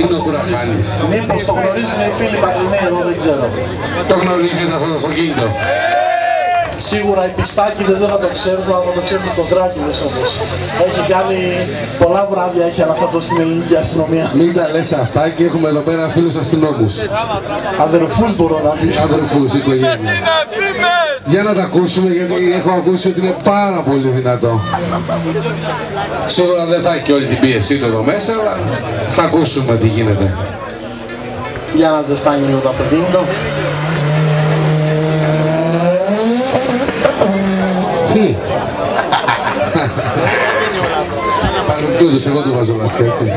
ή το κουραχάνεις? Μήπως το γνωρίζουν οι φίλοι πατρινοί εδώ, δεν ξέρω. Το γνωρίζετε αυτό το αυτοκίνητο? Σίγουρα οι πιστάκηδες δεν θα το ξέρουν, αλλά θα το ξέρουν το δράκηδες όμως. Έχει κάνει πολλά βράδια, έχει αναφερθεί στην ελληνική αστυνομία. Μην τα λες αυτά και έχουμε εδώ πέρα φίλους αστυνόμους. Αδερφούς μπορώ να πεις. Αδερφούς, οικογένεια. Για να τα ακούσουμε, γιατί έχω ακούσει ότι είναι πάρα πολύ δυνατό. Σίγουρα δεν θα έχει και όλη την πίεση του εδώ μέσα, αλλά θα ακούσουμε τι γίνεται. Για να ζεστάνει λίγο το αυτοκίνητο. Παρεμπτούδες, εγώ το βάζω βασικά, έτσι.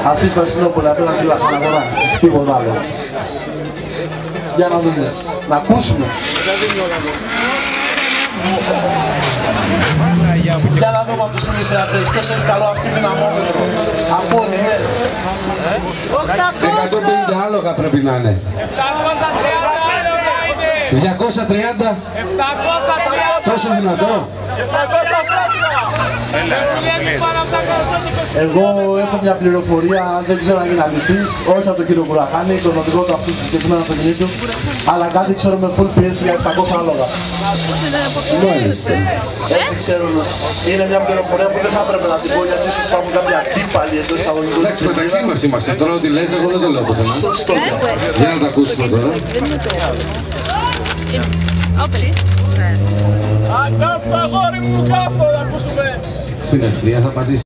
Αφήστε τα Συνόπολα απέναντι στην αγορά. Τίποτα άλλο. Για να δούμε. Να ακούσουμε. Για να δούμε από τους τηλεσιατές ποιος έχει καλό αυτή δυναμόμετρο. Από ονειμές. 150 άλογα πρέπει να είναι. 230. Τόσο δυνατό. Εγώ έχω μια πληροφορία, δεν ξέρω αν είναι αληθής, όχι από τον κύριο Κουραχάνη, τον οδηγό του αυτού του συγκεκριμένου αυτοκινήτου, αλλά κάτι ξέρω με full PS για 700 άλογα. Μάλιστα. Έτσι ξέρουν. Είναι μια πληροφορία που δεν θα έπρεπε να την πω, γιατί ίσως υπάρχουν κάποια αντίπαλοι εντός εισαγωγικών. Εντάξει, μεταξύ μας είμαστε. Τώρα ό,τι λες, εγώ δεν το λέω πουθενά. Για να το ακούσουμε τώρα. Καύτο αγόρι μου, καύτο να ακούσουμε. Στην ευθεία θα πατήσει.